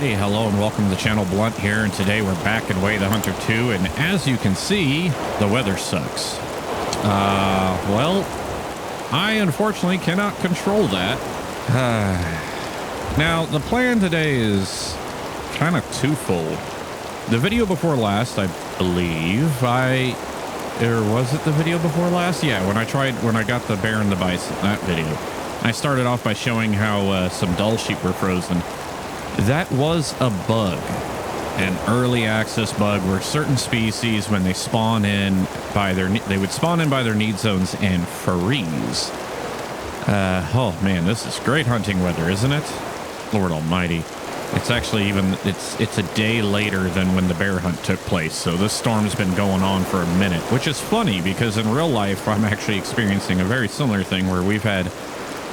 Alrighty, hello and welcome to the channel. Blunt here, and today we're back in Way the Hunter 2, and as you can see, the weather sucks. Well, I unfortunately cannot control that. Now, the plan today is kind of twofold. The video before last, I believe, or was it the video before last? Yeah, when I got the bear and the bison, that video. I started off by showing how some dull sheep were frozen. That was a bug, an early access bug where certain species, when they spawn in by they would spawn in by their need zones and freeze. Oh man, this is great hunting weather, isn't it? Lord Almighty. It's actually it's a day later than when the bear hunt took place. So this storm's been going on for a minute, which is funny because in real life, I'm actually experiencing a very similar thing where we've had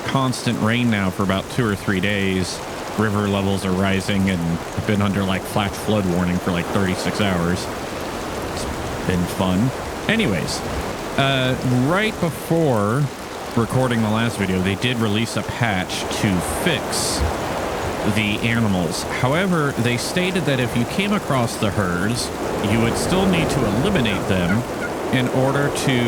constant rain now for about 2 or 3 days. River levels are rising and I've been under like flash flood warning for like 36 hours. It's been fun. Anyways, right before recording the last video, they did release a patch to fix the animals. However, they stated that if you came across the herds, you would still need to eliminate them in order to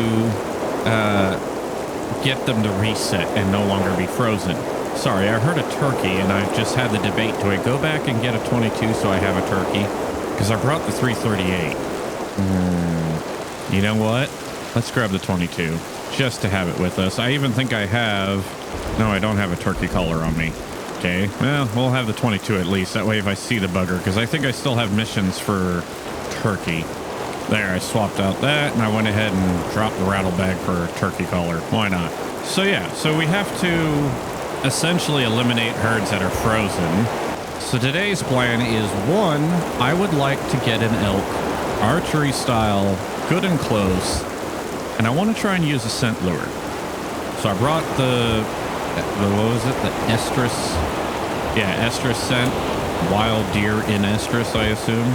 get them to reset and no longer be frozen. Sorry, I heard a turkey and I've just had the debate. Do I go back and get a 22 so I have a turkey? Because I brought the 338. You know what? Let's grab the 22 just to have it with us. I even think I have... No, I don't have a turkey collar on me. Okay, well, we'll have the 22 at least. That way if I see the bugger, because I think I still have missions for turkey. There, I swapped out that and I went ahead and dropped the rattle bag for a turkey collar. Why not? So yeah, so we have to essentially eliminate herds that are frozen. So today's plan is, one, I would like to get an elk, archery style, good and close, and I want to try and use a scent lure. So I brought what was it? The estrus? Yeah, estrus scent, wild deer in estrus, I assume.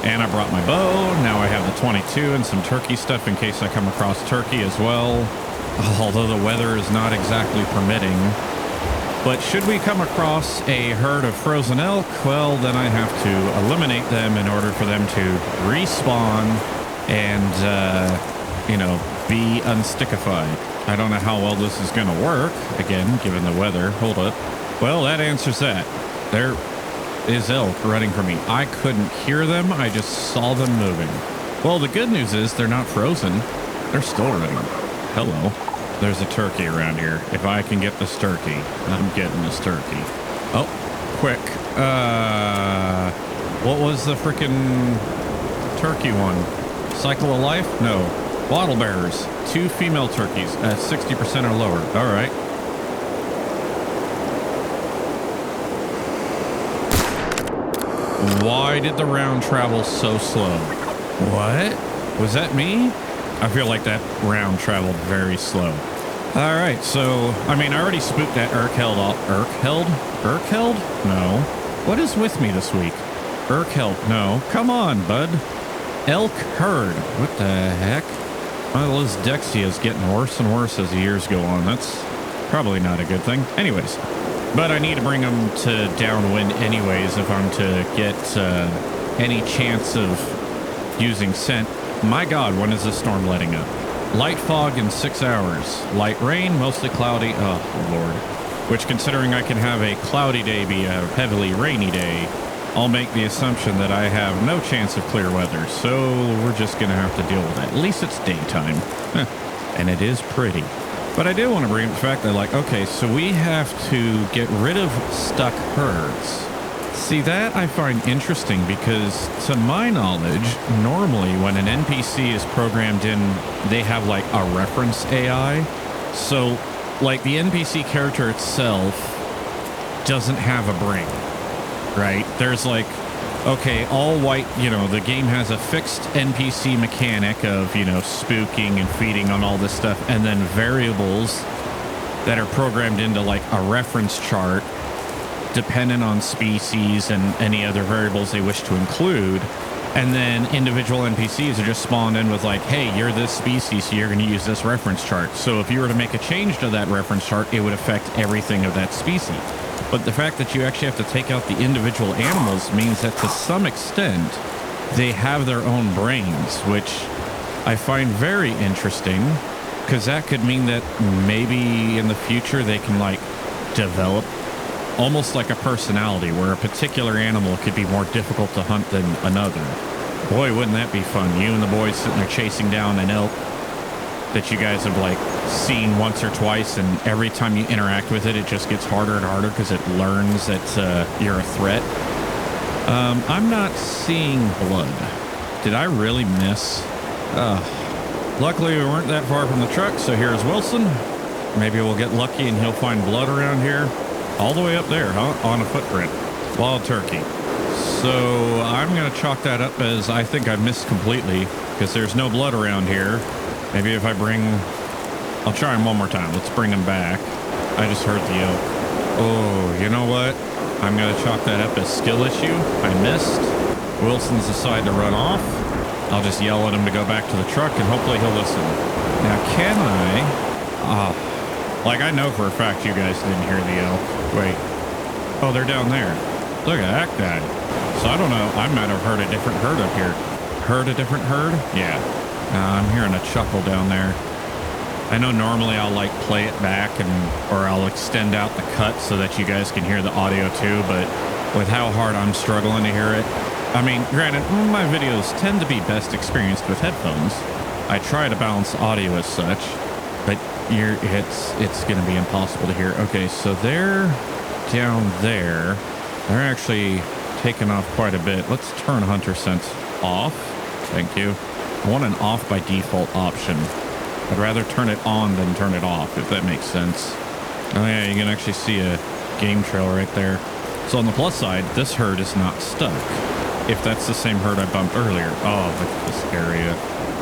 And I brought my bow. Now I have the 22 and some turkey stuff in case I come across turkey as well. Although the weather is not exactly permitting. But should we come across a herd of frozen elk, well, then I have to eliminate them in order for them to respawn and, be unstickified. I don't know how well this is going to work, again, given the weather. Hold up. Well, that answers that. There is elk running for me. I couldn't hear them. I just saw them moving. Well, the good news is they're not frozen. They're still running. Hello. There's a turkey around here. If I can get this turkey, I'm getting this turkey. Oh, quick. What was the frickin' turkey one? Cycle of life? No. Wattle bearers. 2 female turkeys at 60% or lower. All right. Why did the round travel so slow? What? Was that me? I feel like that round traveled very slow. All right, so, I mean, I already spooked that Urkheld. Urkheld? No. What is with me this week? Urkheld. No. Come on, bud. Elk herd. What the heck? My Losdexia is getting worse and worse as the years go on. That's probably not a good thing. Anyways, but I need to bring them to downwind anyways if I'm to get any chance of using scent. My God, when is this storm letting up? Light fog in 6 hours. Light rain, mostly cloudy. Oh, Lord. Which, considering I can have a cloudy day be a heavily rainy day, I'll make the assumption that I have no chance of clear weather. So we're just going to have to deal with it. At least it's daytime. And it is pretty. But I did want to bring up the fact that, like, okay, so we have to get rid of stuck herds. See, that I find interesting because, to my knowledge, normally when an NPC is programmed in, they have, like, a reference AI. So, like, the NPC character itself doesn't have a brain, right? There's, like, okay, all white, the game has a fixed NPC mechanic of, spooking and feeding on all this stuff, and then variables that are programmed into, like, a reference chart dependent on species and any other variables they wish to include. And then individual NPCs are just spawned in with like, hey, you're this species, so you're going to use this reference chart. So if you were to make a change to that reference chart, it would affect everything of that species. But the fact that you actually have to take out the individual animals means that to some extent, they have their own brains, which I find very interesting, because that could mean that maybe in the future they can like develop almost like a personality where a particular animal could be more difficult to hunt than another. Boy, wouldn't that be fun? You and the boys sitting there chasing down an elk that you guys have like seen once or twice, and every time you interact with it, it just gets harder and harder because it learns that you're a threat. I'm not seeing blood. Did I really miss? Luckily, we weren't that far from the truck, so here's Wilson. Maybe we'll get lucky and he'll find blood around here. All the way up there, huh? On a footprint. Wild turkey. So I'm going to chalk that up as I think I missed completely because there's no blood around here. Maybe if I I'll try him one more time. Let's bring him back. I just heard the elk. Oh, you know what? I'm going to chalk that up as skill issue. I missed. Wilson's decided to run off. I'll just yell at him to go back to the truck and hopefully he'll listen. Now, can I... like, I know for a fact you guys didn't hear the elk. Wait. Oh, they're down there. Look at that guy. So I don't know. I might have heard a different herd up here. Heard a different herd? Yeah. I'm hearing a chuckle down there. I know normally I'll like play it back or I'll extend out the cut so that you guys can hear the audio too, but with how hard I'm struggling to hear it. I mean, granted, my videos tend to be best experienced with headphones. I try to balance audio as such, but it's going to be impossible to hear. Okay, so they're down there. They're actually taking off quite a bit. Let's turn hunter sense off. Thank you. I want an off by default option. I'd rather turn it on than turn it off, if that makes sense. Oh yeah, you can actually see a game trail right there. So on the plus side, this herd is not stuck. If that's the same herd I bumped earlier. Oh, look at this area.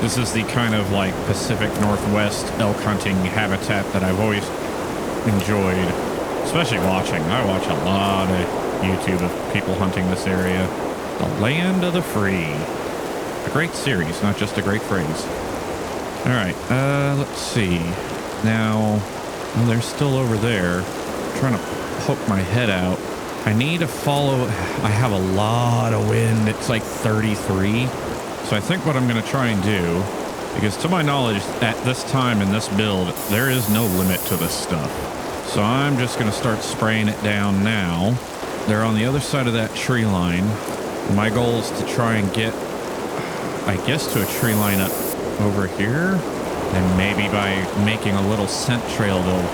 This is the kind of like Pacific Northwest elk hunting habitat that I've always enjoyed, especially watching. I watch a lot of YouTube of people hunting this area. The land of the free. A great series, not just a great phrase. All right, let's see. Now, well, they're still over there. I'm trying to poke my head out. I need to follow. I have a lot of wind. It's like 33. So I think what I'm going to try and do, because to my knowledge, at this time in this build, there is no limit to this stuff. So I'm just going to start spraying it down now. They're on the other side of that tree line. My goal is to try and get, I guess, to a tree line up over here, and maybe by making a little scent trail they'll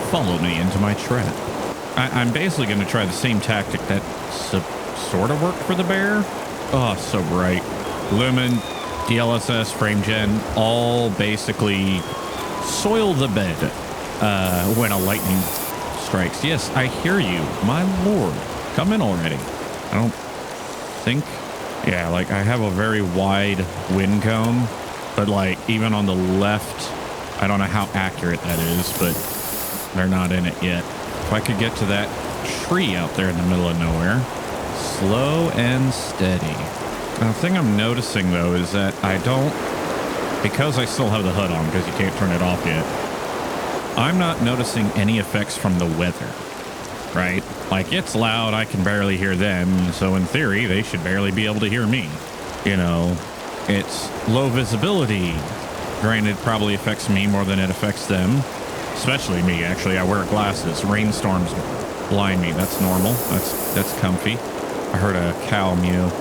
follow me into my trap. I'm basically going to try the same tactic that sort of worked for the bear. Oh, so bright. Lumen, DLSS, frame gen, all basically soil the bed when a lightning strikes. Yes, I hear you, my lord. Come in already. I don't think, yeah, like I have a very wide wind cone. But like even on the left, I don't know how accurate that is, but they're not in it yet. If I could get to that tree out there in the middle of nowhere, slow and steady. Now, the thing I'm noticing though is that because I still have the HUD on because you can't turn it off yet, I'm not noticing any effects from the weather, right? Like it's loud, I can barely hear them. So in theory, they should barely be able to hear me, you know. It's low visibility. Granted, probably affects me more than it affects them. Especially me, actually. I wear glasses. Rainstorms blind me. That's normal. That's comfy. I heard a cow mew.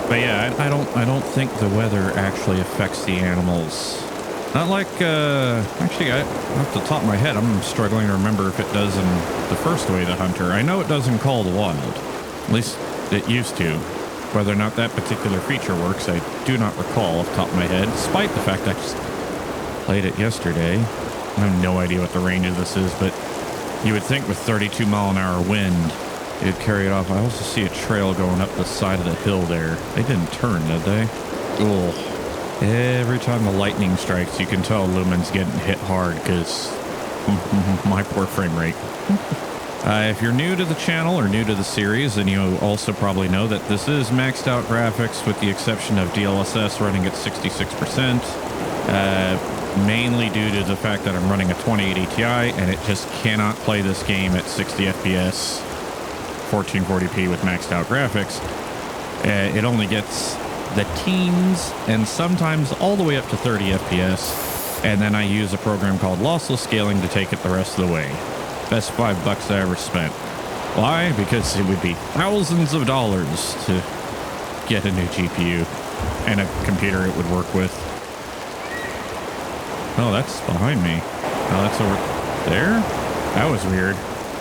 But yeah, I don't think the weather actually affects the animals. Not like, actually, off the top of my head, I'm struggling to remember if it does in the first Way the Hunter. I know it does in Call of the Wild. At least it used to. Whether or not that particular feature works, I do not recall off the top of my head, despite the fact I just played it yesterday. I have no idea what the range of this is, but you would think with 32 mile an hour wind, it'd carry it off. I also see a trail going up the side of the hill there. They didn't turn, did they? Oh, every time the lightning strikes, you can tell Lumen's getting hit hard because my poor frame rate. If you're new to the channel or new to the series, then you also probably know that this is maxed out graphics with the exception of DLSS running at 66%, mainly due to the fact that I'm running a 2080 Ti and it just cannot play this game at 60 FPS 1440p with maxed out graphics. It only gets the teens and sometimes all the way up to 30 FPS. And then I use a program called Lossless Scaling to take it the rest of the way. Best $5 I ever spent. Why? Because it would be thousands of dollars to get a new GPU and a computer it would work with. Oh, that's behind me. Oh, that's over there? That was weird.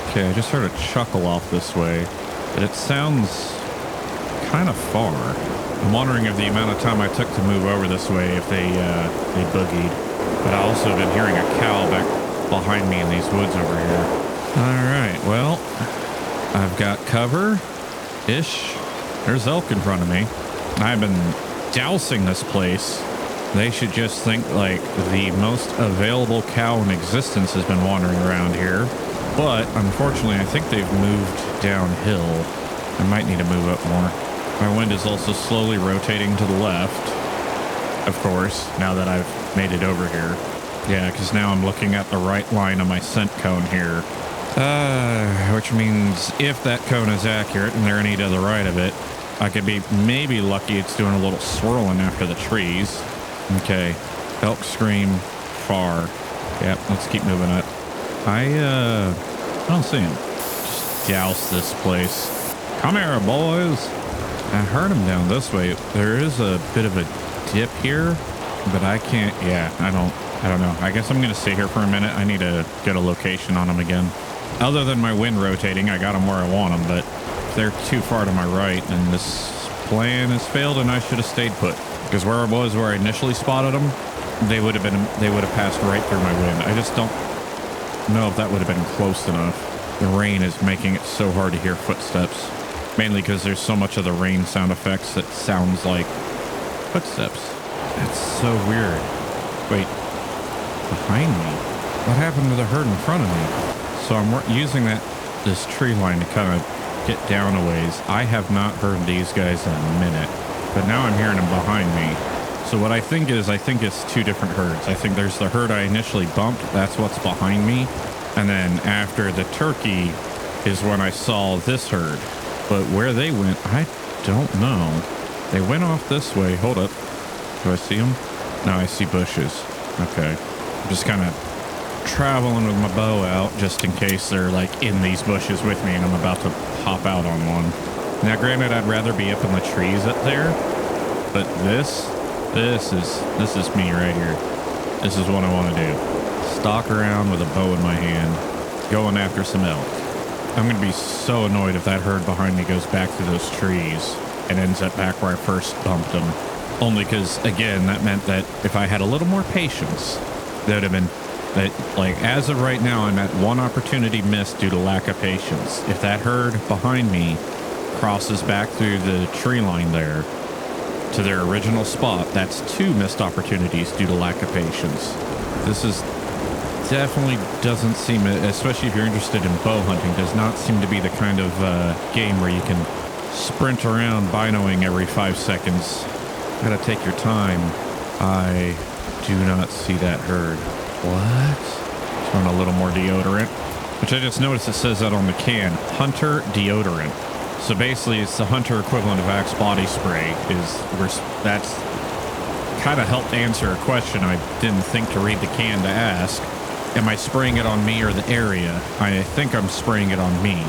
Okay, I just heard a chuckle off this way, but it sounds kind of far. I'm wondering if the amount of time I took to move over this way, if they boogied. But I also have been hearing a cow back behind me in these woods over here. All right, well, I've got cover-ish. There's elk in front of me. I've been dousing this place. They should just think like the most available cow in existence has been wandering around here. But unfortunately, I think they've moved downhill. I might need to move up more. My wind is also slowly rotating to the left. Of course, now that I've made it over here. Yeah, because now I'm looking at the right line of my scent cone here. Which means if that cone is accurate and they're any to the right of it, I could be maybe lucky it's doing a little swirling after the trees. Okay, elk scream far. Yep, let's keep moving it. I don't see him. Just douse this place. Come here, boys. I heard him down this way. There is a bit of a dip here, but I can't. Yeah, I don't know. I guess I'm gonna stay here for a minute. I need to get a location on him again. Other than my wind rotating, I got them where I want them, but if they're too far to my right, then this plan has failed and I should have stayed put. Because where I was, where I initially spotted them, they would have passed right through my wind. I just don't know if that would have been close enough. The rain is making it so hard to hear footsteps. Mainly because there's so much of the rain sound effects that sounds like footsteps. That's so weird. Wait, behind me? What happened to the herd in front of me? So I'm using this tree line to kind of get down a ways. I have not heard these guys in a minute, but now I'm hearing them behind me. So what I think it's two different herds. I think there's the herd I initially bumped. That's what's behind me. And then after the turkey is when I saw this herd. But where they went, I don't know. They went off this way. Hold up. Do I see them? No, I see bushes. Okay. I'm just kind of traveling with my bow out just in case they're like in these bushes with me and I'm about to pop out on one. Now, granted, I'd rather be up in the trees up there, but this is me right here. This is what I want to do. Stalk around with a bow in my hand, going after some elk. I'm going to be so annoyed if that herd behind me goes back through those trees and ends up back where I first bumped them. Only because, again, that meant that if I had a little more patience, that would have been that, like, as of right now, I'm at one opportunity missed due to lack of patience. If that herd behind me crosses back through the tree line there to their original spot, that's two missed opportunities due to lack of patience. This is definitely doesn't seem, especially if you're interested in bow hunting, does not seem to be the kind of game where you can sprint around binoing every 5 seconds. Gotta take your time. I do not see that herd. What? Throwing a little more deodorant, which I just noticed it says that on the can. Hunter deodorant. So basically, it's the Hunter equivalent of Axe body spray. That's kind of helped answer a question I didn't think to read the can to ask. Am I spraying it on me or the area? I think I'm spraying it on me.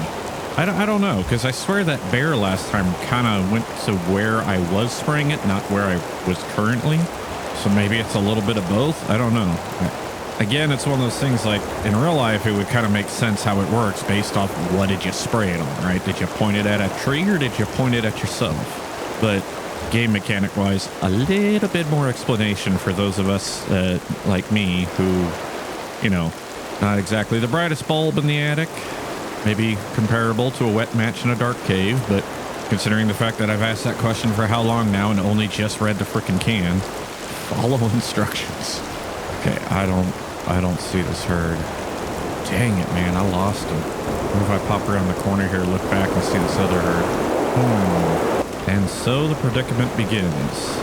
I don't know, because I swear that bear last time kind of went to where I was spraying it, not where I was currently. So maybe it's a little bit of both. I don't know. Again, it's one of those things like in real life, it would kind of make sense how it works based off what did you spray it on, right? Did you point it at a tree or did you point it at yourself? But game mechanic wise, a little bit more explanation for those of us like me who, you know, not exactly the brightest bulb in the attic. Maybe comparable to a wet match in a dark cave, but considering the fact that I've asked that question for how long now and only just read the frickin' can, follow instructions. Okay, I don't see this herd. Dang it, man, I lost him. What if I pop around the corner here, look back and see this other herd? And so the predicament begins.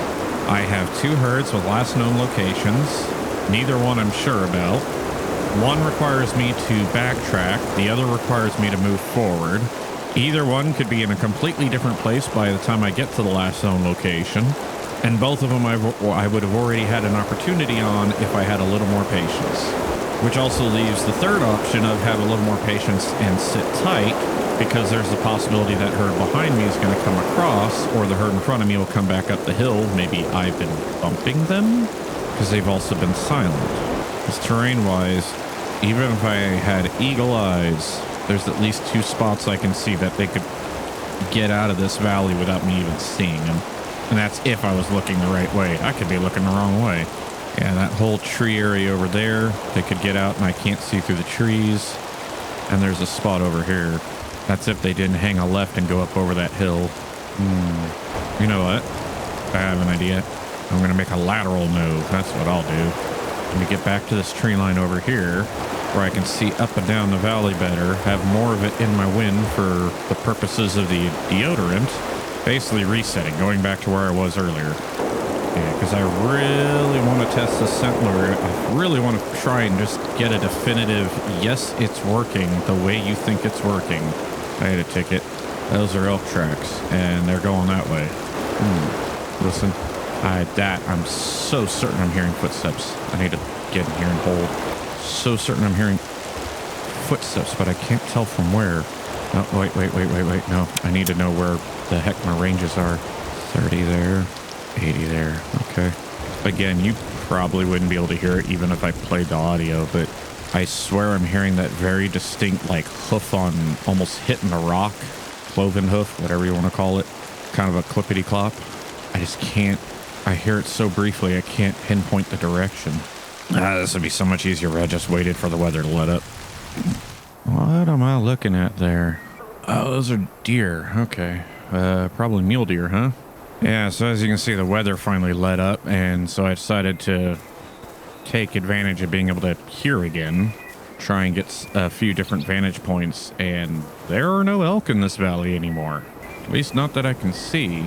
I have two herds with last known locations, neither one I'm sure about. One requires me to backtrack, the other requires me to move forward. Either one could be in a completely different place by the time I get to the last zone location. And both of them I would have already had an opportunity on if I had a little more patience. Which also leaves the third option of have a little more patience and sit tight, because there's the possibility that herd behind me is going to come across, or the herd in front of me will come back up the hill. Maybe I've been bumping them, because they've also been silent. Because terrain-wise, even if I had eagle eyes, there's at least 2 spots I can see that they could get out of this valley without me even seeing them. And that's if I was looking the right way. I could be looking the wrong way. Yeah, that whole tree area over there, they could get out and I can't see through the trees. And there's a spot over here. That's if they didn't hang a left and go up over that hill. You know what? I have an idea. I'm going to make a lateral move. That's what I'll do. Let me get back to this tree line over here where I can see up and down the valley better, have more of it in my wind for the purposes of the deodorant. Basically resetting, going back to where I was earlier. Yeah, because I really want to test the scent lure. I really want to try and just get a definitive, yes, it's working the way you think it's working. I had a ticket. Those are elk tracks, and they're going that way. Listen, I'm so certain I'm hearing footsteps. I need to get in here and hold. So certain I'm hearing footsteps, but I can't tell from where. Oh, wait. No, I need to know where the heck my ranges are. 30 there, 80 there. Okay. Again, you probably wouldn't be able to hear it even if I played the audio, but I swear I'm hearing that very distinct, like, hoof on almost hitting the rock, cloven hoof, whatever you want to call it. Kind of a clippity clop. I just can't. I hear it so briefly, I can't pinpoint the direction. This would be so much easier if I just waited for the weather to let up. What am I looking at there? Oh, those are deer. Okay. Probably mule deer, huh? Yeah, so as you can see, the weather finally let up, and so I decided to take advantage of being able to hear again, try and get a few different vantage points, and there are no elk in this valley anymore. At least not that I can see.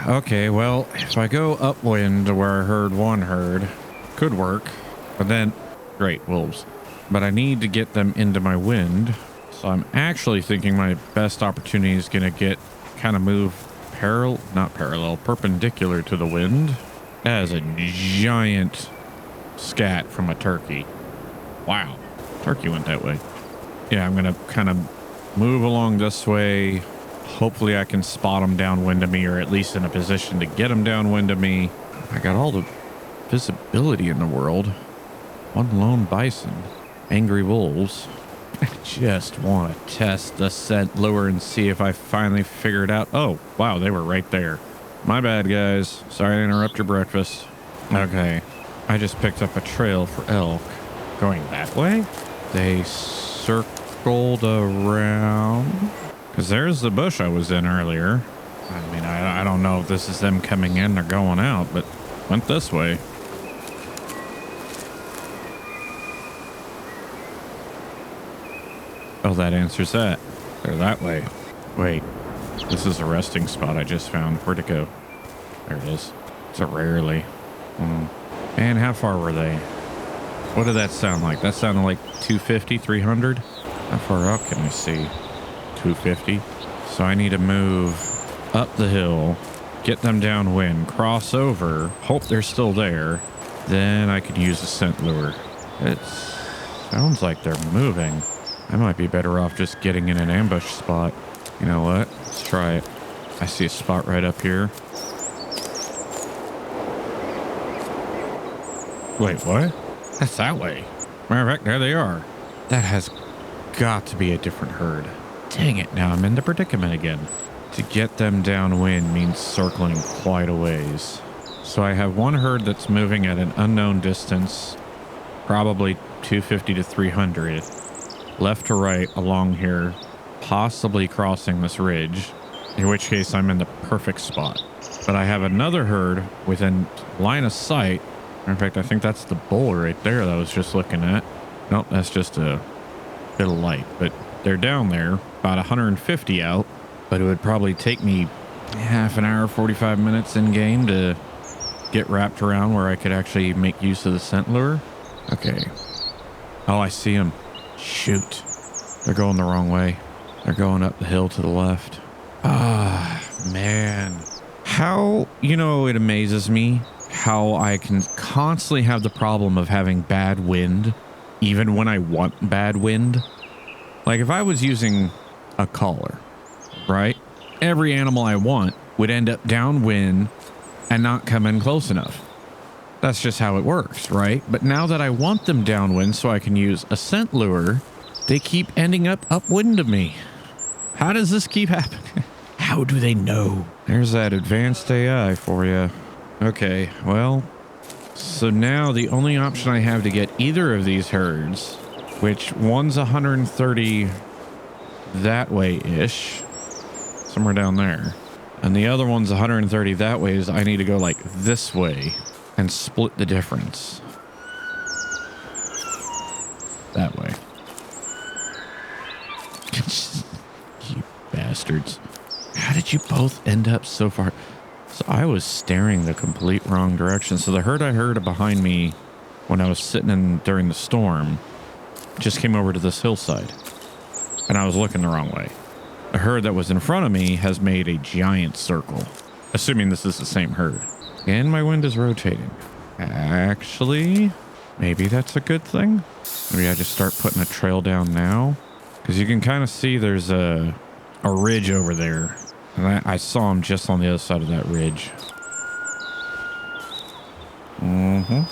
Okay, well, if I go upwind to where I heard one herd, could work, but then, great, wolves. But I need to get them into my wind, so I'm actually thinking my best opportunity is going to kind of move perpendicular to the wind. That is a giant scat from a turkey. Wow, turkey went that way. Yeah, I'm going to kind of move along this way. Hopefully I can spot them downwind of me, or at least in a position to get them downwind of me. I got all the visibility in the world. One lone bison. Angry wolves. I just want to test the scent lure and see if I finally figure it out. Oh, wow, they were right there. My bad, guys. Sorry to interrupt your breakfast. Okay, I just picked up a trail for elk. Going that way? They circled around. Because there's the bush I was in earlier. I mean, I don't know if this is them coming in or going out, but went this way. Oh, that answers that. They're that way. Wait, this is a resting spot I just found. Where'd it go? There it is. It's a rarely. And how far were they? What did that sound like? That sounded like 250, 300? How far up can I see? 250. So I need to move up the hill, get them downwind, cross over, hope they're still there. Then I could use a scent lure. It sounds like they're moving. I might be better off just getting in an ambush spot. You know what? Let's try it. I see a spot right up here. Wait, what? That's that way. Matter of fact, there they are. That has got to be a different herd. Dang it, now I'm in the predicament again. To get them downwind means circling quite a ways. So I have one herd that's moving at an unknown distance, probably 250 to 300, left to right along here, possibly crossing this ridge, in which case I'm in the perfect spot. But I have another herd within line of sight. In fact, I think that's the bull right there that I was just looking at. Nope, that's just a bit of light, but they're down there, about 150 out, but it would probably take me half an hour, 45 minutes in game to get wrapped around where I could actually make use of the scent lure. Okay. Oh, I see them. Shoot. They're going the wrong way. They're going up the hill to the left. Ah, man. How, it amazes me how I can constantly have the problem of having bad wind, even when I want bad wind. Like if I was using a collar, right? Every animal I want would end up downwind and not come in close enough. That's just how it works, right? But now that I want them downwind so I can use a scent lure, they keep ending up upwind of me. How does this keep happening? How do they know? There's that advanced AI for you. Okay, well, so now the only option I have to get either of these herds, which one's 130 that way-ish, somewhere down there, and the other one's 130 that way, is I need to go like this way and split the difference. That way. You bastards. How did you both end up so far? So I was staring the complete wrong direction. So the herd I heard behind me when I was sitting in during the storm just came over to this hillside. And I was looking the wrong way. The herd that was in front of me has made a giant circle. Assuming this is the same herd. And my wind is rotating. Actually, maybe that's a good thing. Maybe I just start putting a trail down now. Because you can kind of see there's a ridge over there. And I saw him just on the other side of that ridge. Well,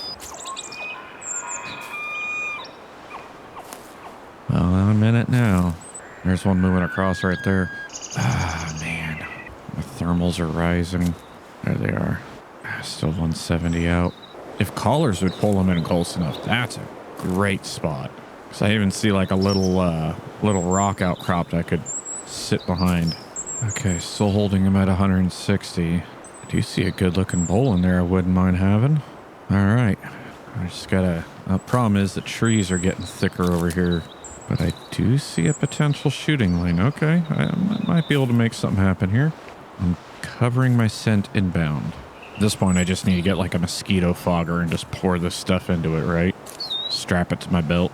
I'm in it now. There's one moving across right there. Ah, man. My thermals are rising. There they are. Still 170 out. If collars would pull them in close enough, that's a great spot. Because I even see like a little rock outcrop that I could sit behind. Okay, still holding him at 160. I do see a good looking bowl in there I wouldn't mind having. All right. I just gotta... The problem is the trees are getting thicker over here. But I do see a potential shooting lane. Okay, I might be able to make something happen here. I'm covering my scent inbound. At this point, I just need to get like a mosquito fogger and just pour this stuff into it, right? Strap it to my belt.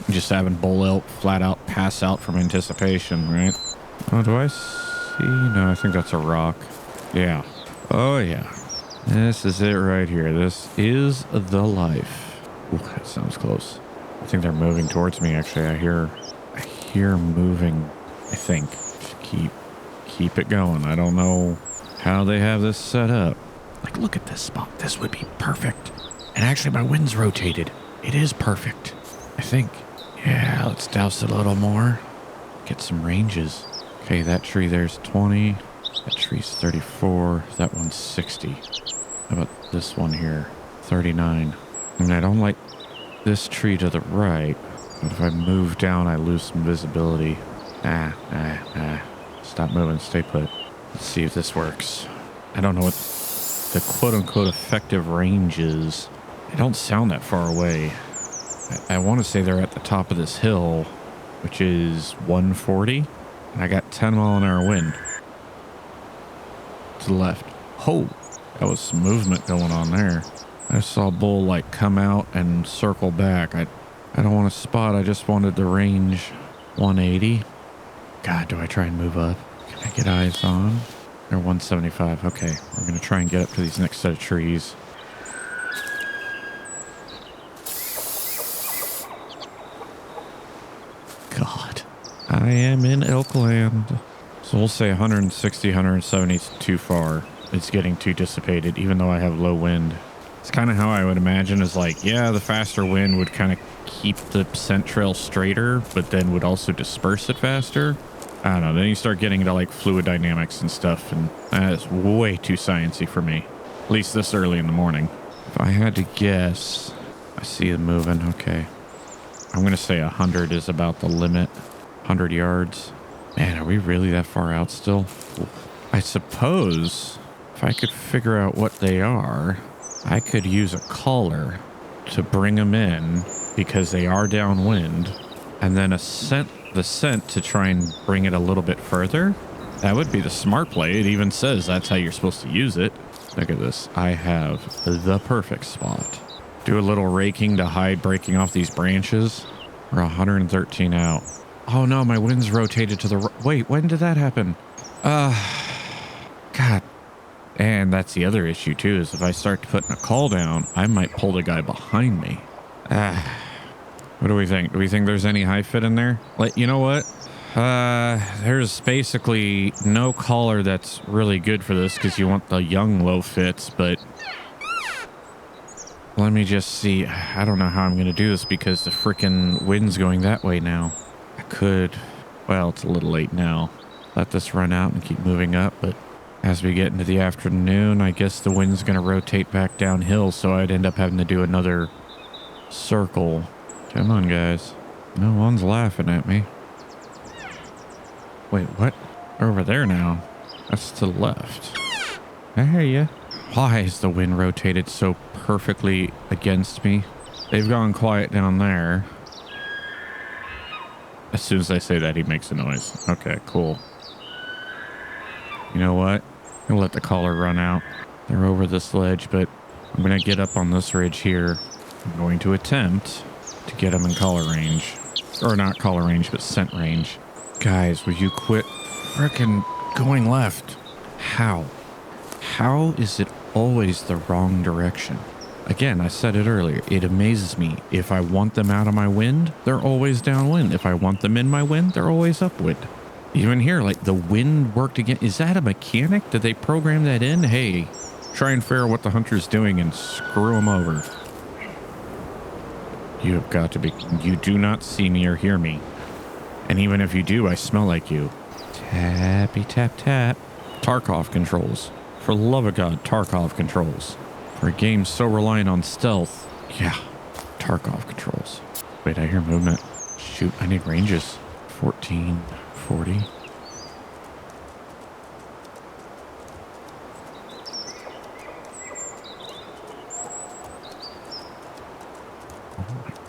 I'm just having bull elk flat out pass out from anticipation, right? Oh, do I see? No, I think that's a rock. Yeah. Oh, yeah. This is it right here. This is the life. Ooh, that sounds close. I think they're moving towards me, actually. I hear moving, I think. Just keep it going. I don't know how they have this set up. Like, look at this spot. This would be perfect. And actually, my wind's rotated. It is perfect, I think. Yeah, let's douse it a little more. Get some ranges. Okay, that tree there's 20. That tree's 34. That one's 60. How about this one here? 39. I mean, I don't like this tree to the right, but if I move down, I lose some visibility. Stop moving, stay put. Let's see if this works. I don't know what the quote-unquote effective range is. They don't sound that far away. I want to say they're at the top of this hill, which is 140. And I got 10 mile an hour wind. To the left. Oh, that was some movement going on there. I saw a bull like come out and circle back. I don't want to spot. I just wanted the range 180. God, do I try and move up? Can I get eyes on? They're 175. Okay, we're going to try and get up to these next set of trees. God, I am in Elkland. So we'll say 160, 170 is too far. It's getting too dissipated, even though I have low wind. It's kind of how I would imagine is like, yeah, the faster wind would kind of keep the scent trail straighter, but then would also disperse it faster. I don't know. Then you start getting into like fluid dynamics and stuff, and that is way too sciencey for me. At least this early in the morning. If I had to guess, I see it moving. Okay. I'm going to say 100 is about the limit. 100 yards. Man, are we really that far out still? I suppose if I could figure out what they are, I could use a collar to bring them in because they are downwind, and then the scent to try and bring it a little bit further. That would be the smart play. It even says that's how you're supposed to use it. Look at this. I have the perfect spot. Do a little raking to hide breaking off these branches. We're 113 out. Oh no, my wind's rotated to the wait, when did that happen? God. And that's the other issue too, is if I start putting a call down, I might pull the guy behind me. What do we think? Do we think there's any high fit in there? Like, you know what? There's basically no collar that's really good for this because you want the young low fits, but let me just see. I don't know how I'm going to do this because the freaking wind's going that way now. I could, well, it's a little late now. Let this run out and keep moving up, but as we get into the afternoon, I guess the wind's going to rotate back downhill, so I'd end up having to do another circle. Come on, guys. No one's laughing at me. Wait, what? Over there now. That's to the left. I hear you. Why is the wind rotated so perfectly against me? They've gone quiet down there. As soon as I say that, he makes a noise. Okay, cool. You know what? I'm gonna let the collar run out. They're over this ledge, but I'm gonna get up on this ridge here. I'm going to attempt to get them in collar range. Or not collar range, but scent range. Guys, will you quit frickin' going left? How? How is it always the wrong direction? Again, I said it earlier. It amazes me. If I want them out of my wind, they're always downwind. If I want them in my wind, they're always upwind. Even here, like the wind worked again. Is that a mechanic? Did they program that in? Hey, try and figure out what the hunter's doing and screw him over. You have got to be... You do not see me or hear me. And even if you do, I smell like you. Tappy tap tap. Tarkov controls. For the love of God, Tarkov controls. For a game so reliant on stealth. Yeah, Tarkov controls. Wait, I hear movement. Shoot, I need ranges. 14, 40.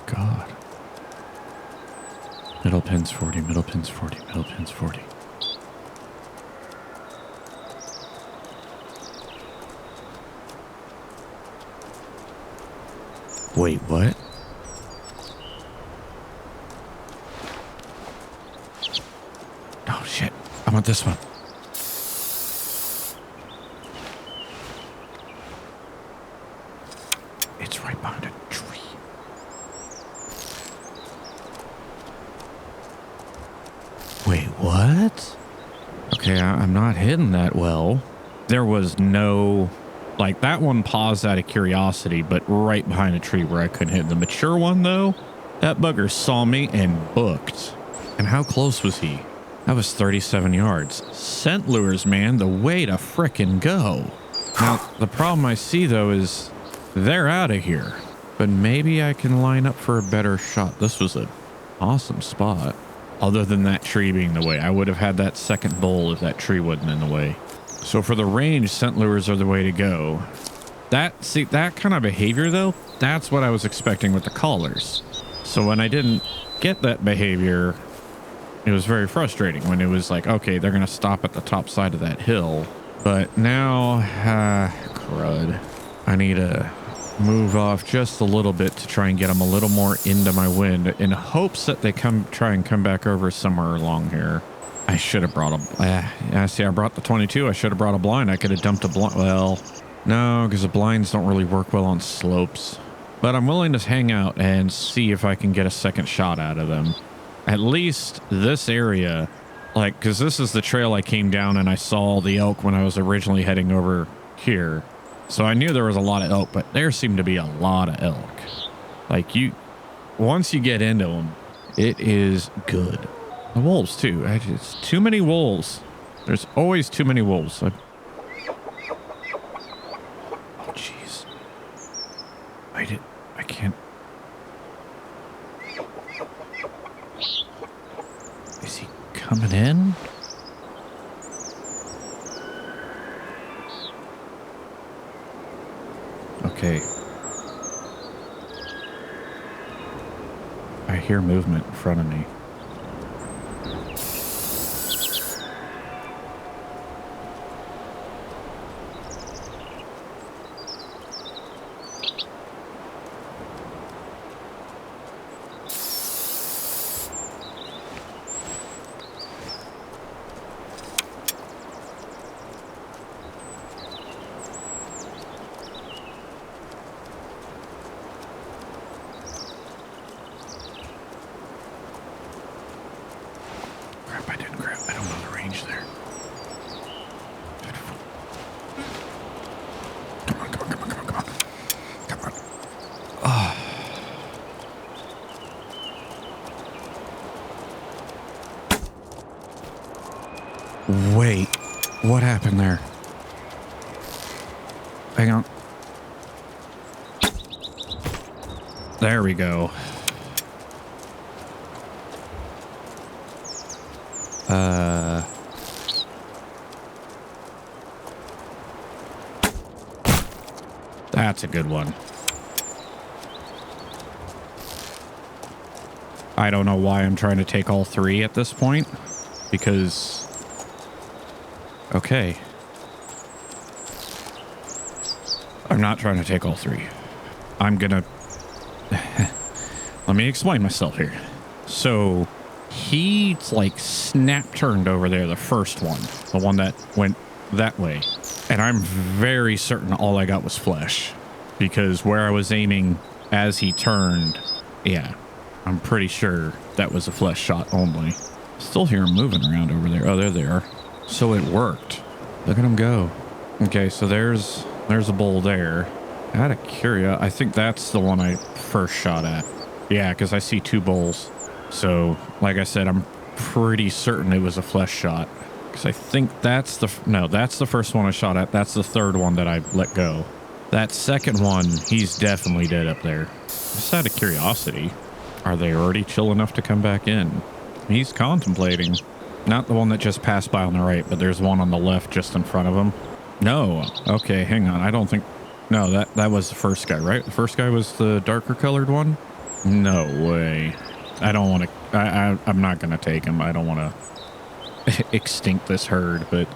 God. Middle pin's 40, middle pin's 40, middle pin's 40. Wait, what? Oh shit, I want this one. It's right behind a tree. Wait, what? Okay, I'm not hitting that well. There was no... Like, that one paused out of curiosity, but right behind a tree where I couldn't hit. The mature one, though, that bugger saw me and booked. And how close was he? That was 37 yards. Scent lures, man, the way to frickin' go. Now, the problem I see, though, is they're out of here. But maybe I can line up for a better shot. This was an awesome spot. Other than that tree being the way. I would have had that second bowl if that tree wasn't in the way. So for the range, scent lures are the way to go. That kind of behavior, though, that's what I was expecting with the collars. So when I didn't get that behavior, it was very frustrating when it was like, okay, they're going to stop at the top side of that hill. But now, crud. I need to move off just a little bit to try and get them a little more into my wind in hopes that they try and come back over somewhere along here. I should have brought a... see, I brought the 22. I should have brought a blind. I could have dumped a blind. Well, no, because the blinds don't really work well on slopes. But I'm willing to hang out and see if I can get a second shot out of them. At least this area, like, because this is the trail I came down and I saw the elk when I was originally heading over here. So I knew there was a lot of elk, but there seemed to be a lot of elk. Like, once you get into them, it is good. The wolves, too. It's too many wolves. There's always too many wolves. Oh, jeez. I can't... Is he coming in? Okay. I hear movement in front of me. Wait, what happened there? Hang on. There we go. That's a good one. I don't know why I'm trying to take all three at this point, because... Okay. I'm not trying to take all three. I'm gonna... Let me explain myself here. So, he, like, snap-turned over there, the first one. The one that went that way. And I'm very certain all I got was flesh. Because where I was aiming as he turned, yeah, I'm pretty sure that was a flesh shot only. Still hear him moving around over there. Oh, there they are. So it worked. Look at him go. Okay, so there's a bull there. Out of curiosity, I think that's the one I first shot at. Yeah, because I see two bulls. So, like I said, I'm pretty certain it was a flesh shot. Because I think that's the... No, that's the first one I shot at. That's the third one that I let go. That second one, he's definitely dead up there. Just out of curiosity, are they already chill enough to come back in? He's contemplating. Not the one that just passed by on the right, but there's one on the left just in front of him. No. Okay, hang on. I don't think... No, that was the first guy, right? The first guy was the darker colored one? No way. I don't want to... I'm not going to take him. I don't want to extinct this herd, but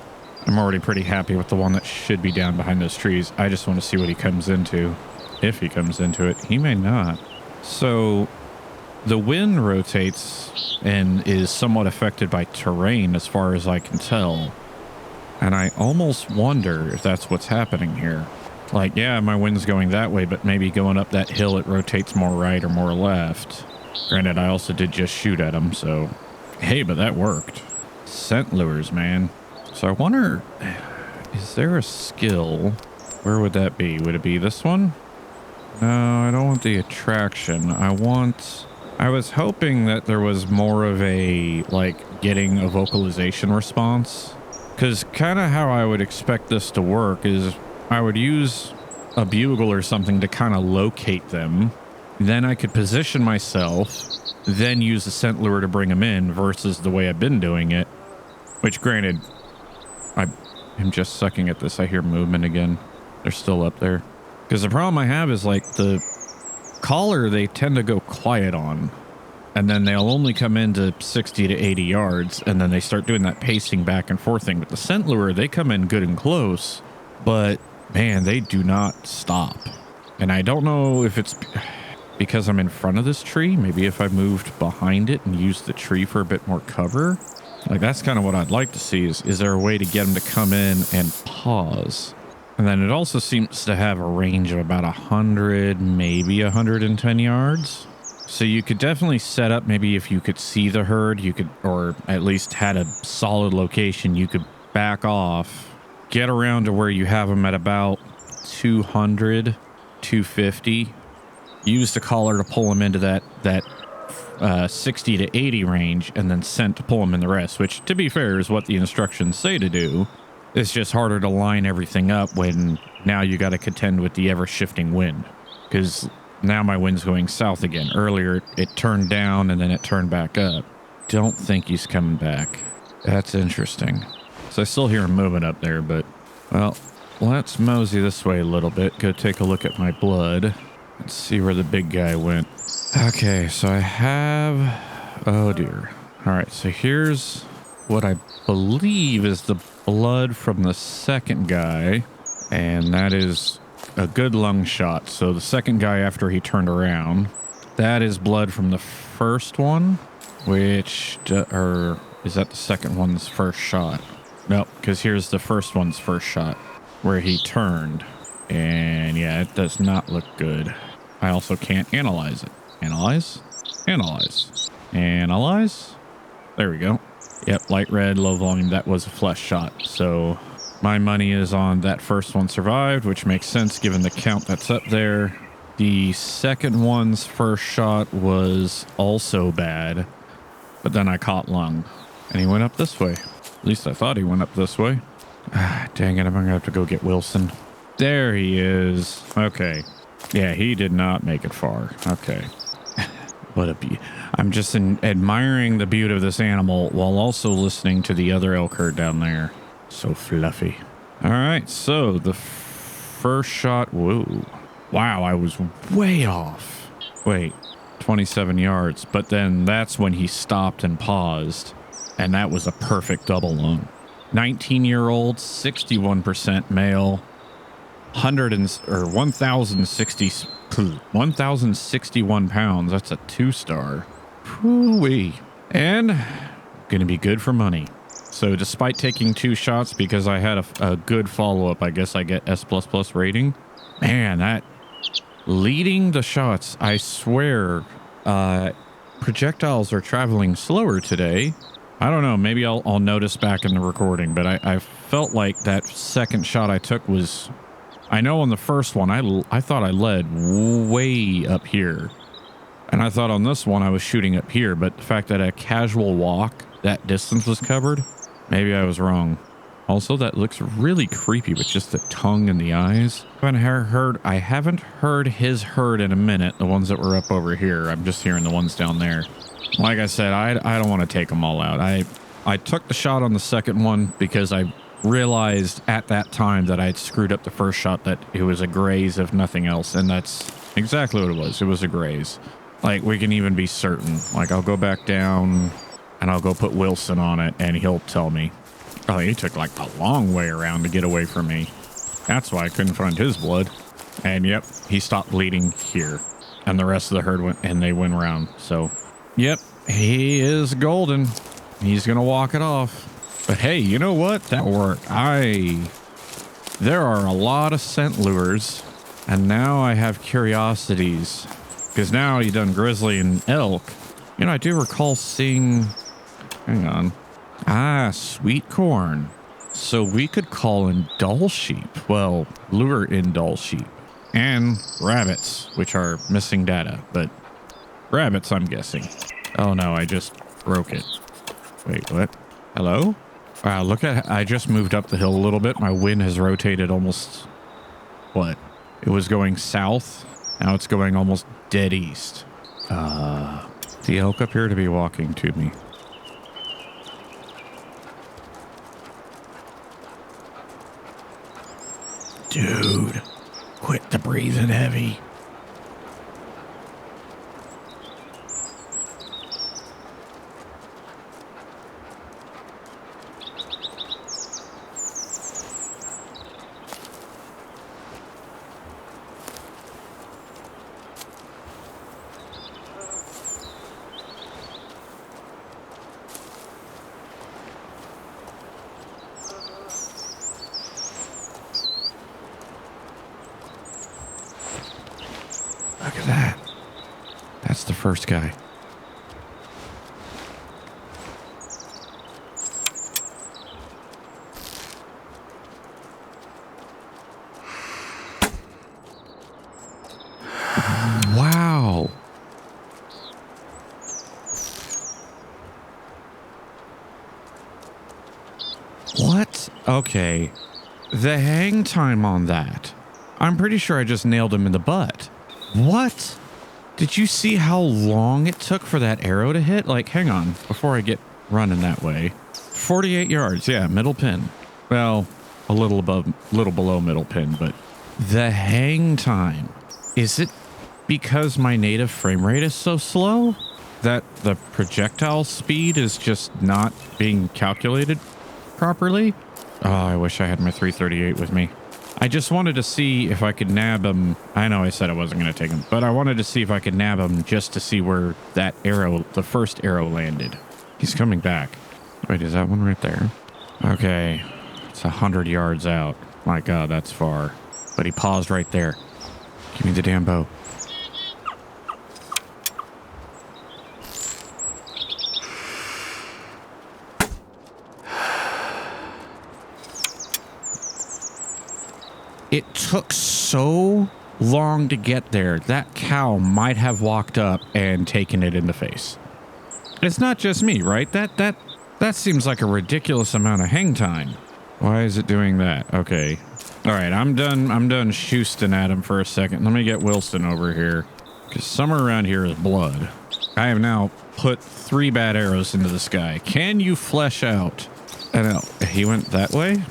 I'm already pretty happy with the one that should be down behind those trees. I just want to see what he comes into. If he comes into it. He may not. So... The wind rotates and is somewhat affected by terrain as far as I can tell. And I almost wonder if that's what's happening here. Like, yeah, my wind's going that way, but maybe going up that hill, it rotates more right or more left. Granted, I also did just shoot at him, so... Hey, but that worked. Scent lures, man. So I wonder, is there a skill? Where would that be? Would it be this one? No, I don't want the attraction. I was hoping that there was more of a, like, getting a vocalization response. Because kind of how I would expect this to work is I would use a bugle or something to kind of locate them. Then I could position myself, then use the scent lure to bring them in versus the way I've been doing it. Which, granted, I am just sucking at this. I hear movement again. They're still up there. Because the problem I have is, like, the... collar they tend to go quiet on, and then they'll only come into 60 to 80 yards, and then they start doing that pacing back and forth thing. But the scent lure, they come in good and close, but man, they do not stop. And I don't know if it's because I'm in front of this tree. Maybe if I moved behind it and used the tree for a bit more cover. Like, that's kind of what I'd like to see is there a way to get them to come in and pause? And then it also seems to have a range of about 100, maybe 110 yards. So you could definitely set up, maybe if you could see the herd, you could, or at least had a solid location, you could back off, get around to where you have them at about 200, 250, use the collar to pull them into that 60 to 80 range, and then scent to pull them in the rest, which, to be fair, is what the instructions say to do. It's just harder to line everything up when now you got to contend with the ever-shifting wind. Because now my wind's going south again. Earlier, it turned down and then it turned back up. Don't think he's coming back. That's interesting. So I still hear him moving up there, but... Well, let's mosey this way a little bit. Go take a look at my blood. Let's see where the big guy went. Okay, so I have... Oh, dear. All right, so here's what I believe is the blood from the second guy, and that is a good lung shot. So the second guy after he turned around, that is blood from the first one, which, or is that the second one's first shot? No, because here's the first one's first shot where he turned, and yeah, it does not look good. I also can't analyze it. Analyze, analyze. There we go. Yep, light red, low volume. That was a flesh shot. So my money is on that first one survived, which makes sense given the count that's up there. The second one's first shot was also bad, but then I caught lung. And he went up this way. At least I thought he went up this way. Ah, dang it, I'm gonna have to go get Wilson. There he is. Okay. Yeah, he did not make it far. Okay. What a beauty. I'm just admiring the beauty of this animal while also listening to the other elk herd down there. So fluffy. All right, so the first shot. Whoa. Wow, I was way off. Wait, 27 yards. But then that's when he stopped and paused. And that was a perfect double lung. 19-year-old, 61% male, 1,061 pounds. That's a 2-star. Whoo-wee. And gonna be good for money. So despite taking 2 shots because I had a good follow-up, I guess I get S++ rating. Man, that leading the shots, I swear, projectiles are traveling slower today. I don't know, maybe I'll notice back in the recording, but I felt like that second shot I took was, I know on the first one, I thought I led way up here. And I thought on this one I was shooting up here, but the fact that a casual walk, that distance was covered, maybe I was wrong. Also, that looks really creepy with just the tongue and the eyes. I haven't heard his herd in a minute, the ones that were up over here. I'm just hearing the ones down there. Like I said, I don't want to take them all out. I took the shot on the second one because I realized at that time that I had screwed up the first shot, that it was a graze if nothing else. And that's exactly what it was. It was a graze. Like, we can even be certain. Like, I'll go back down and I'll go put Wilson on it and he'll tell me. Oh, he took like a long way around to get away from me. That's why I couldn't find his blood. And yep, he stopped bleeding here. And the rest of the herd went around. So, yep, he is golden. He's going to walk it off. But hey, you know what? That worked. There are a lot of scent lures. And now I have curiosities. Because now you've done grizzly and elk. You know, I do recall seeing... Hang on. Sweet corn. So we could call in Doll sheep. Well, lure in Doll sheep. And rabbits, which are missing data. But rabbits, I'm guessing. Oh no, I just broke it. Wait, what? Hello? Wow, look at... I just moved up the hill a little bit. My wind has rotated almost... What? It was going south. Now it's going almost dead east. The elk appear to be walking to me. Dude, quit the breathing heavy. Look at that. That's the first guy. Wow. What? Okay. The hang time on that. I'm pretty sure I just nailed him in the butt. What? Did you see how long it took for that arrow to hit? Like, hang on, before I get running that way. 48 yards, yeah, middle pin. Well, a little below middle pin, but the hang time. Is it because my native frame rate is so slow that the projectile speed is just not being calculated properly? Oh, I wish I had my 338 with me. I just wanted to see if I could nab him. I know I said I wasn't going to take him, but I wanted to see if I could nab him just to see where that arrow, the first arrow, landed. He's coming back. Wait, is that one right there? Okay. It's 100 yards out. My God, that's far. But he paused right there. Give me the damn bow. It took so long to get there. That cow might have walked up and taken it in the face. It's not just me, right? That That seems like a ridiculous amount of hang time. Why is it doing that? Okay. All right, I'm done shoosting at him for a second. Let me get Wilson over here, because somewhere around here is blood. I have now put 3 bad arrows into this guy. Can you flesh out? I know. He went that way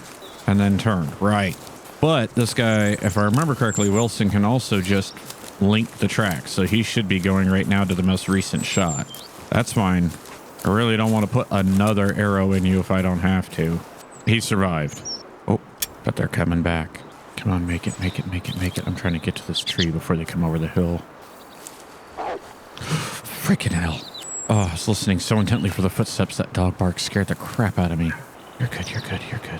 and then turned. Right. But this guy, if I remember correctly, Wilson can also just link the track. So he should be going right now to the most recent shot. That's fine. I really don't want to put another arrow in you if I don't have to. He survived. Oh, but they're coming back. Come on, make it. I'm trying to get to this tree before they come over the hill. Freaking hell. Oh, I was listening so intently for the footsteps. That dog bark scared the crap out of me. You're good.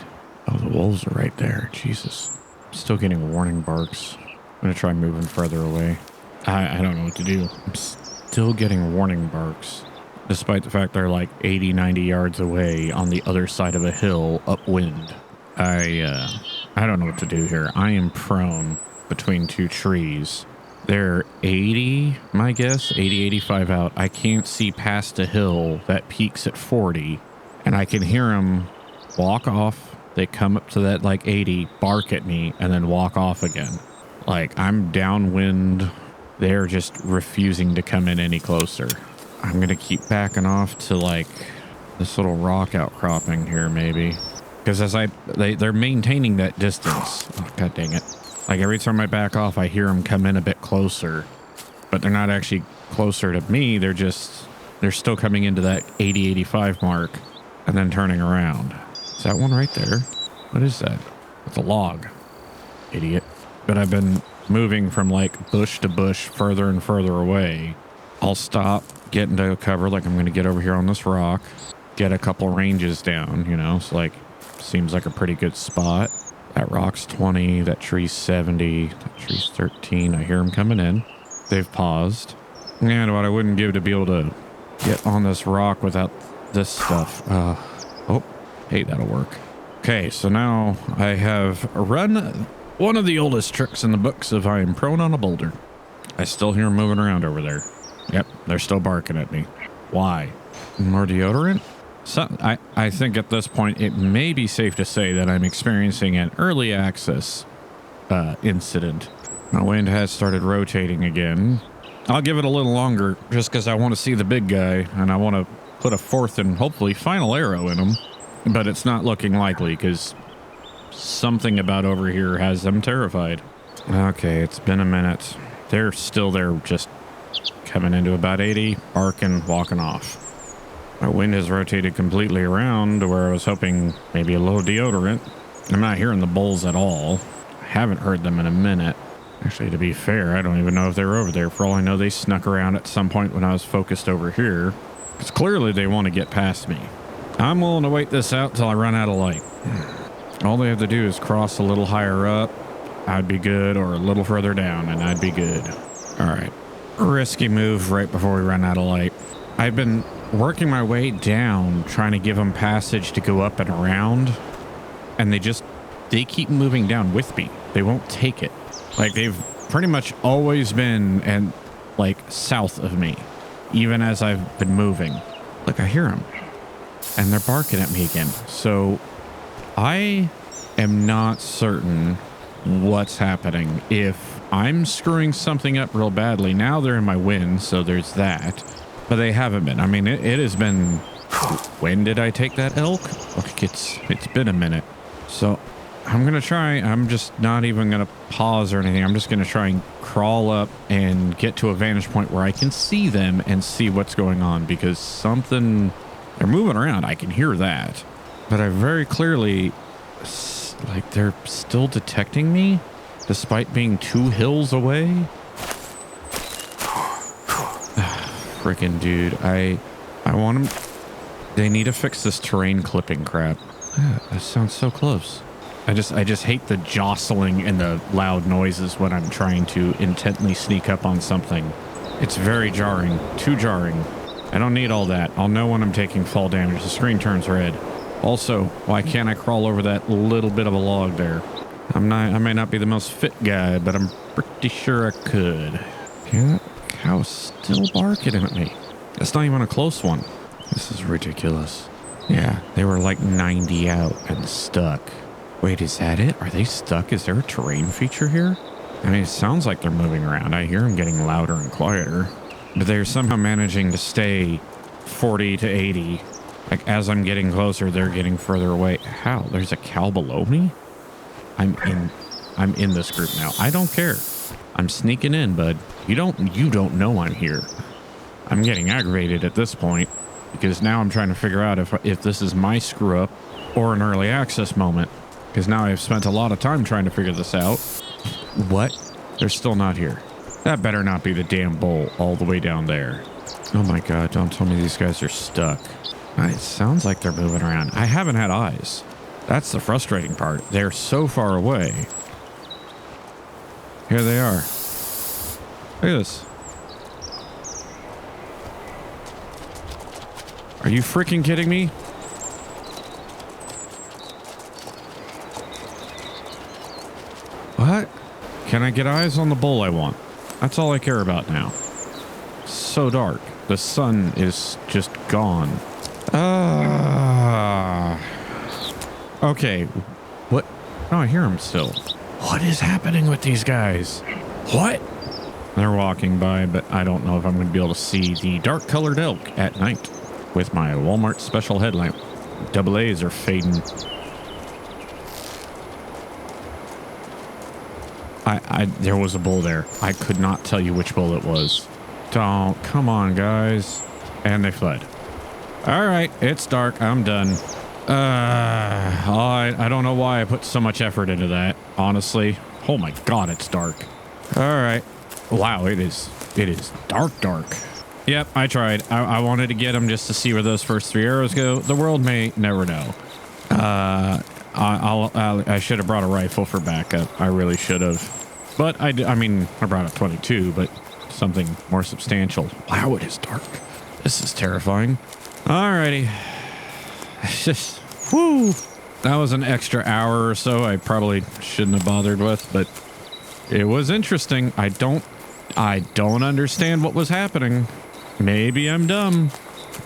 Oh, the wolves are right there. Jesus. I'm still getting warning barks. I'm going to try moving further away. I don't know what to do. I'm still getting warning barks, despite the fact they're like 80, 90 yards away on the other side of a hill upwind. I don't know what to do here. I am prone between 2 trees. They're 80, my guess, 80, 85 out. I can't see past a hill that peaks at 40, and I can hear them walk off. They come up to that like 80, bark at me, and then walk off again. Like, I'm downwind. They're just refusing to come in any closer. I'm going to keep backing off to like this little rock outcropping here, maybe. Because as they're maintaining that distance. Oh, God dang it. Like every time I back off, I hear them come in a bit closer, but they're not actually closer to me. They're still coming into that 80, 85 mark and then turning around. Is that one right there? What is that? It's a log. Idiot. But I've been moving from like bush to bush further and further away. I'll stop, get into cover. Like I'm going to get over here on this rock, get a couple ranges down, you know, so like seems like a pretty good spot. That rock's 20, that tree's 70, that tree's 13. I hear them coming in. They've paused. And what I wouldn't give to be able to get on this rock without this stuff. Oh, hey, that'll work. Okay, so now I have run one of the oldest tricks in the books of I am prone on a boulder. I still hear them moving around over there. Yep, they're still barking at me. Why? More deodorant? So, I think at this point it may be safe to say that I'm experiencing an early access incident. My wind has started rotating again. I'll give it a little longer just because I want to see the big guy and I want to put a 4th and hopefully final arrow in him. But it's not looking likely because something about over here has them terrified. Okay, it's been a minute. They're still there, just coming into about 80, barking, walking off. My wind has rotated completely around to where I was hoping maybe a little deodorant. I'm not hearing the bulls at all. I haven't heard them in a minute. Actually, to be fair, I don't even know if they're over there. For all I know, they snuck around at some point when I was focused over here. Because clearly they want to get past me. I'm willing to wait this out till I run out of light. All they have to do is cross a little higher up. I'd be good, or a little further down, and I'd be good. All right. Risky move right before we run out of light. I've been working my way down, trying to give them passage to go up and around, and they keep moving down with me. They won't take it. Like, they've pretty much always been and like south of me, even as I've been moving. Look, I hear them, and they're barking at me again. So I am not certain what's happening. If I'm screwing something up real badly, now they're in my wind, so there's that. But they haven't been. I mean, it has been... When did I take that elk? Okay, it's been a minute. So I'm going to try... I'm just not even going to pause or anything. I'm just going to try and crawl up and get to a vantage point where I can see them and see what's going on. Because something... They're moving around. I can hear that. But I very clearly... Like, they're still detecting me? Despite being 2 hills away? Freaking dude, I want them. They need to fix this terrain clipping crap. That sounds so close. I just hate the jostling and the loud noises when I'm trying to intently sneak up on something. It's very jarring, too jarring. I don't need all that. I'll know when I'm taking fall damage. The screen turns red. Also, why can't I crawl over that little bit of a log there? I may not be the most fit guy, but I'm pretty sure I could. Yeah. Cow's still barking at me. That's not even a close one. This is ridiculous. Yeah, they were like 90 out and stuck. Wait, is that it? Are they stuck? Is there a terrain feature here? I mean, it sounds like they're moving around. I hear them getting louder and quieter. But they're somehow managing to stay 40 to 80. Like, as I'm getting closer, they're getting further away. How? There's a cow below me? I'm in this group now. I don't care. I'm sneaking in, bud. You don't know I'm here. I'm getting aggravated at this point because now I'm trying to figure out if this is my screw up or an early access moment. Because now I've spent a lot of time trying to figure this out. What? They're still not here. That better not be the damn bowl all the way down there. Oh my God, don't tell me these guys are stuck. It sounds like they're moving around. I haven't had eyes. That's the frustrating part. They're so far away. Here they are. Look at this. Are you freaking kidding me? What? Can I get eyes on the bull I want? That's all I care about now. So dark. The sun is just gone. Okay. What? Oh, I hear them still. What is happening with these guys? What? They're walking by, but I don't know if I'm going to be able to see the dark-colored elk at night with my Walmart special headlamp. Double A's are fading. There was a bull there. I could not tell you which bull it was. Don't. Come on, guys. And they fled. All right. It's dark. I'm done. I don't know why I put so much effort into that, honestly. Oh my God, it's dark. All right. Wow, it is dark. Yep, I tried. I wanted to get them just to see where those first 3 arrows go. The world may never know. I should have brought a rifle for backup. I really should have. But I mean, I brought a 22, but something more substantial. Wow, it is dark. This is terrifying. Alrighty. It's just, whoo. That was an extra hour or so I probably shouldn't have bothered with, but it was interesting. I don't understand what was happening. Maybe I'm dumb.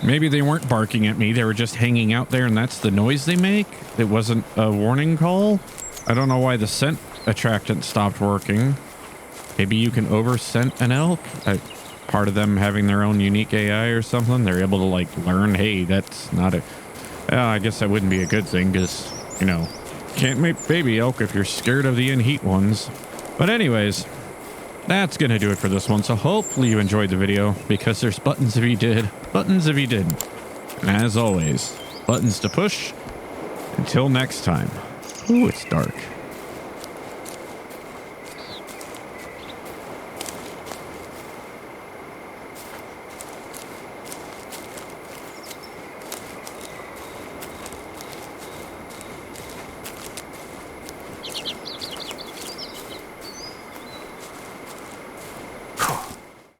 Maybe they weren't barking at me. They were just hanging out there, and that's the noise they make. It wasn't a warning call. I don't know why the scent attractant stopped working. Maybe you can over scent an elk. Part of them having their own unique AI or something. They're able to like learn, hey, that's not a... I guess that wouldn't be a good thing because, you know, can't make baby elk if you're scared of the in-heat ones. But anyways, that's going to do it for this one. So hopefully you enjoyed the video because there's buttons if you did, buttons if you didn't. And as always, buttons to push. Until next time. Ooh, it's dark.